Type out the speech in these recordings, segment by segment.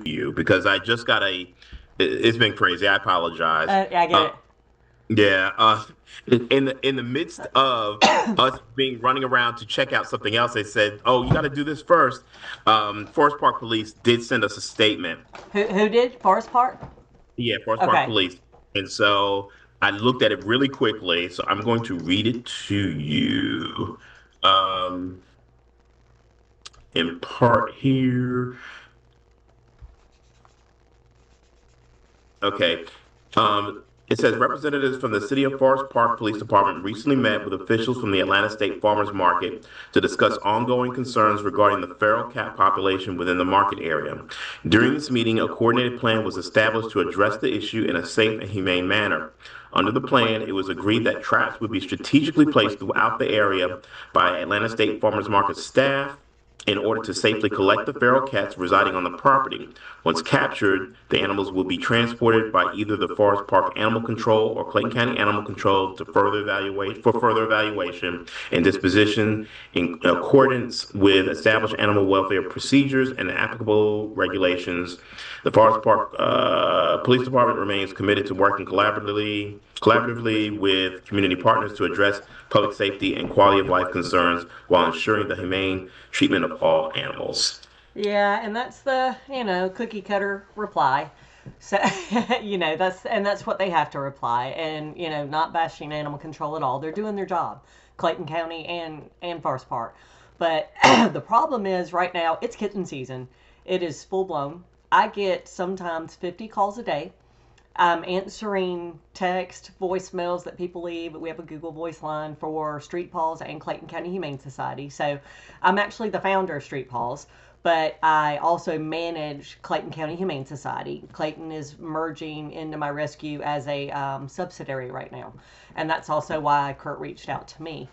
you because I just got it's been crazy. I apologize. I get Uh, it. yeah, in the midst of us being running around to check out something else, they said, "Oh, you got to do this first." Forest Park Police did send us a statement. Who did Forest Park? Yeah, Forest Park Okay. Police, and so I looked at it really quickly. So I'm going to read it to you, um, in part here. Okay. It says representatives from the City of Forest Park Police Department recently met with officials from the Atlanta State Farmers Market to discuss ongoing concerns regarding the feral cat population within the market area. During this meeting, a coordinated plan was established to address the issue in a safe and humane manner. Under the plan, it was agreed that traps would be strategically placed throughout the area by Atlanta State Farmers Market staff in order to safely collect the feral cats residing on the property. Once captured, the animals will be transported by either the Forest Park Animal Control or Clayton County Animal Control to further evaluation and disposition in accordance with established animal welfare procedures and applicable regulations. The Forest Park Police Department remains committed to working collaboratively with community partners to address public safety and quality of life concerns while ensuring the humane treatment of all animals. Yeah, and that's the, cookie cutter reply. So, that's what they have to reply. And, not bashing animal control at all. They're doing their job, Clayton County and Forest Park. But the problem is right now, it's kitten season. It is full blown. I get sometimes 50 calls a day. I'm answering text, voicemails that people leave. We have a Google Voice line for Street Paws and Clayton County Humane Society. So I'm actually the founder of Street Paws, but I also manage Clayton County Humane Society. Clayton is merging into my rescue as a subsidiary right now. And that's also why Kurt reached out to me.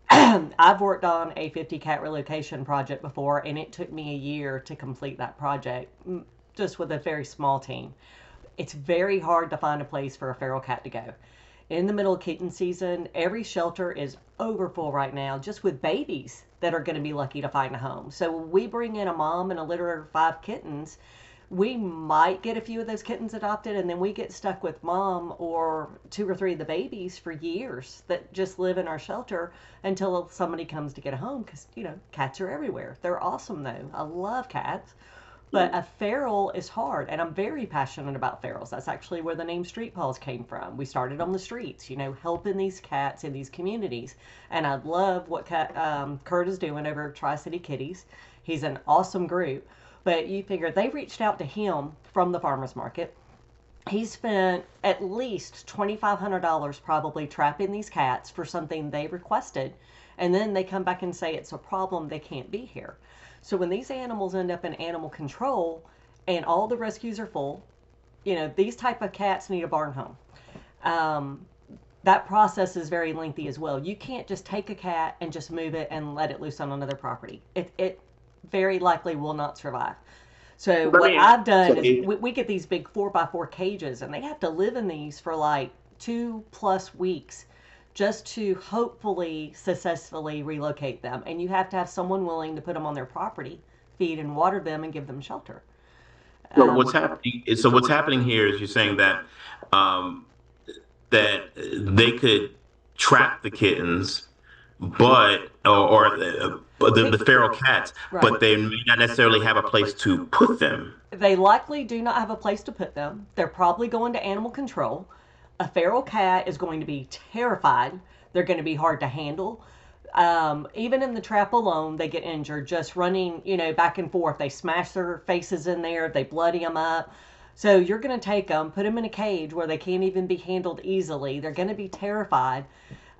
I've worked on a 50 cat relocation project before, and it took me a year to complete that project just with a very small team. It's very hard to find a place for a feral cat to go. In the middle of kitten season, every shelter is overfull right now just with babies that are going to be lucky to find a home. So when we bring in a mom and a litter of 5 kittens, we might get a few of those kittens adopted, and then we get stuck with mom or 2 or 3 of the babies for years that just live in our shelter until somebody comes to get a home because, cats are everywhere. They're awesome though. I love cats. But a feral is hard, and I'm very passionate about ferals. That's actually where the name Street Paws came from. We started on the streets, helping these cats in these communities. And I love what Kurt is doing over at Tri-City Kitties. He's an awesome group. But you figure they reached out to him from the farmer's market. He spent at least $2,500 probably trapping these cats for something they requested. And then they come back and say it's a problem, they can't be here. So when these animals end up in animal control and all the rescues are full, these type of cats need a barn home. Um, that process is very lengthy as well. You can't just take a cat and just move it and let it loose on another property. It very likely will not survive. So Let what me I've so done is we get these big 4x4 cages, and they have to live in these for like 2+ weeks just to hopefully successfully relocate them. And you have to have someone willing to put them on their property, feed and water them, and give them shelter. Um, so what's happening here is you're saying um, that they could trap the kittens, or they, the feral cats, right. but they may not necessarily have a place to put them. They likely do not have a place to put them. They're probably going to animal control. A feral cat is going to be terrified. They're going to be hard to handle. Even in the trap alone, they get injured just running, back and forth. They smash their faces in there, they bloody them up. So you're going to take them, put them in a cage where they can't even be handled easily. They're going to be terrified,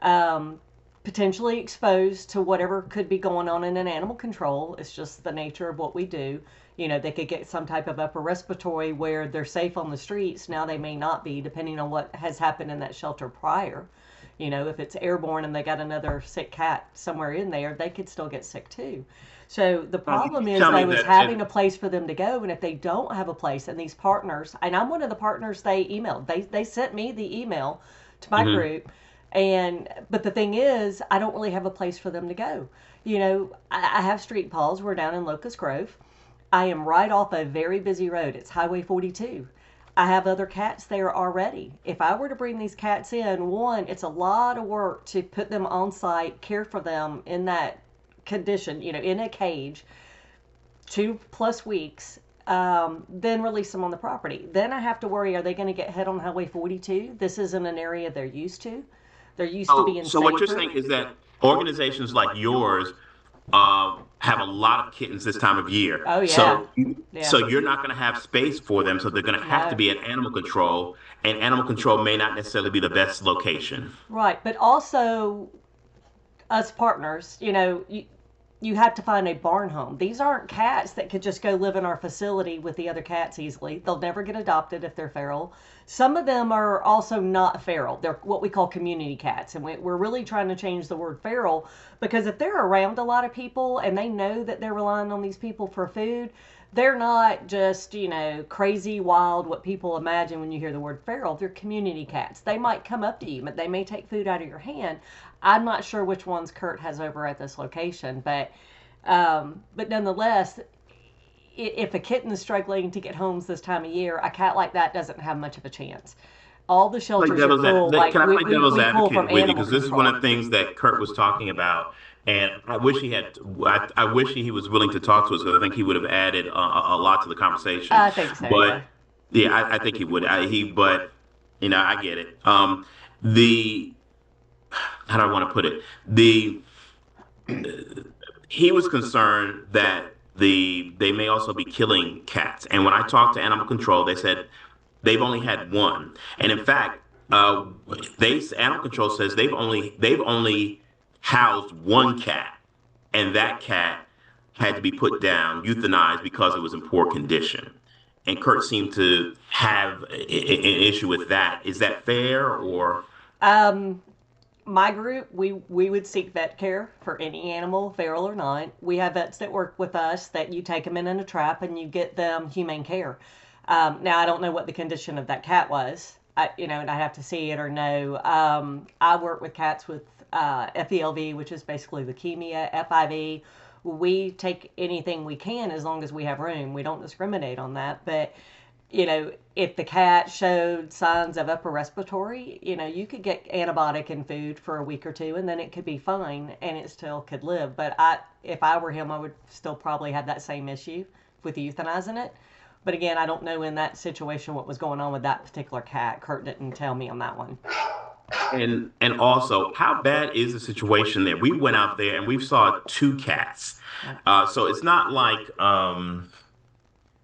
um, potentially exposed to whatever could be going on in an animal control. It's just the nature of what we do. They could get some type of upper respiratory where they're safe on the streets. Now they may not be, depending on what has happened in that shelter prior. If it's airborne and they got another sick cat somewhere in there, they could still get sick too. So the problem You is tell me though is that, having a place for them to go, and if they don't have a place, and these partners, and I'm one of the partners they emailed. They sent me the email to my mhm. group, but the thing is, I don't really have a place for them to go. I have Street Paws. We're down in Locust Grove. I am right off a very busy road. It's Highway 42. I have other cats there already. If I were to bring these cats in, one, it's a lot of work to put them on site, care for them in that condition, in a cage, 2+ weeks, then release them on the property. Then I have to worry, are they going to get hit on Highway 42? This isn't an area they're used to. They're used to being So what you're safer. saying is that organizations like yours have a lot of kittens this time of year. Oh, yeah. So Yeah. you're not going to have space for them. So they're going to have to No. be at animal control, and animal control may not necessarily be the best location. Right. But also, us partners, you have to find a barn home. These aren't cats that could just go live in our facility with the other cats easily. They'll never get adopted if they're feral. Some of them are also not feral. They're what we call community cats. And we're really trying to change the word feral because if they're around a lot of people and they know that they're relying on these people for food, they're not just, crazy, wild, what people imagine when you hear the word feral. They're community cats. They might come up to you, but they may take food out of your hand. I'm not sure which ones Kurt has over at this location, but nonetheless, if a kitten is struggling to get homes this time of year, a cat like that doesn't have much of a chance. All the Like shelters are full. can I play devil's We pull from advocate with you? animal Because this is one control. of the things that Kurt was talking about, and I wish he was willing to talk to us because I think he would have added a lot to the conversation. I think so, But yeah. yeah, I think he would. But I get it. The how do I want to put it? The He was concerned that they may also be killing cats. And when I talked to animal control, they said they've only had one. And in fact, they animal control says they've only housed one cat, and that cat had to be put down, euthanized because it was in poor condition. And Kurt seemed to have an issue with that. Is that fair or? Um, my group, we would seek vet care for any animal, feral or not. We have vets that work with us that you take them in a trap and you get them humane care. Now I don't know what the condition of that cat was, and I have to see it or know. I work with cats with FELV, which is basically leukemia, FIV. We take anything we can as long as we have room. We don't discriminate on that, but if the cat showed signs of upper respiratory, you could get antibiotic and food for a week or two, and then it could be fine, and it still could live. But if I were him, I would still probably have that same issue with euthanizing it. But again, I don't know in that situation what was going on with that particular cat. Kurt didn't tell me on that one. And also, how bad is the situation there? We went out there and we saw two cats. So it's not like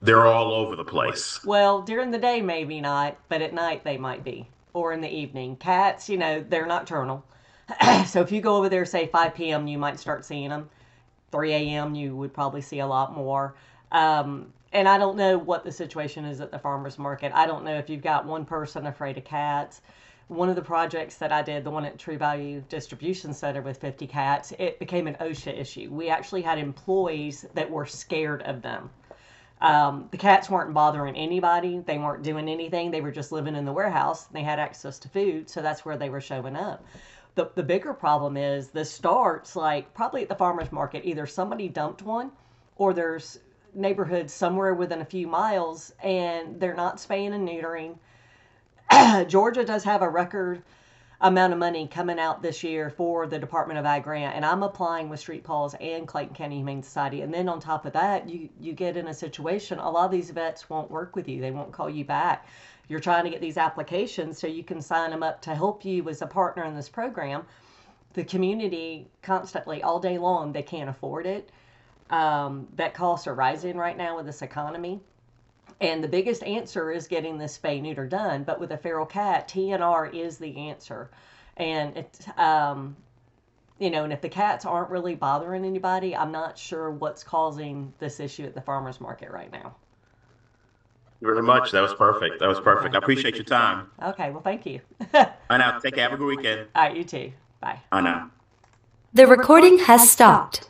they're all over the place. Well, during the day, maybe not, but at night they might be, or in the evening. Cats, they're nocturnal. So if you go over there, say 5 p.m., you might start seeing them. 3 a.m., you would probably see a lot more. And I don't know what the situation is at the farmer's market. I don't know if you've got one person afraid of cats. One of the projects that I did, the one at True Value Distribution Center with 50 cats, it became an OSHA issue. We actually had employees that were scared of them. The cats weren't bothering anybody. They weren't doing anything. They were just living in the warehouse. And they had access to food, so that's where they were showing up. The bigger problem is this starts like probably at the farmer's market. Either somebody dumped one or there's neighborhoods somewhere within a few miles and they're not spaying and neutering. Georgia does have a record amount of money coming out this year for the Department of Ag grant, and I'm applying with Street Paws and Clayton County Humane Society. And then on top of that, you get in a situation, a lot of these vets won't work with you. They won't call you back. You're trying to get these applications so you can sign them up to help you as a partner in this program. The community constantly, all day long, they can't afford it. Vet costs are rising right now with this economy. And the biggest answer is getting this spay neuter done. But with a feral cat, TNR is the answer. And and if the cats aren't really bothering anybody, I'm not sure what's causing this issue at the farmer's market right now. Very much. That was perfect. That was perfect. I appreciate your time. Okay, well, thank you. I know. Take care. Have a good weekend. All right, you too. Bye. I know. The recording has stopped.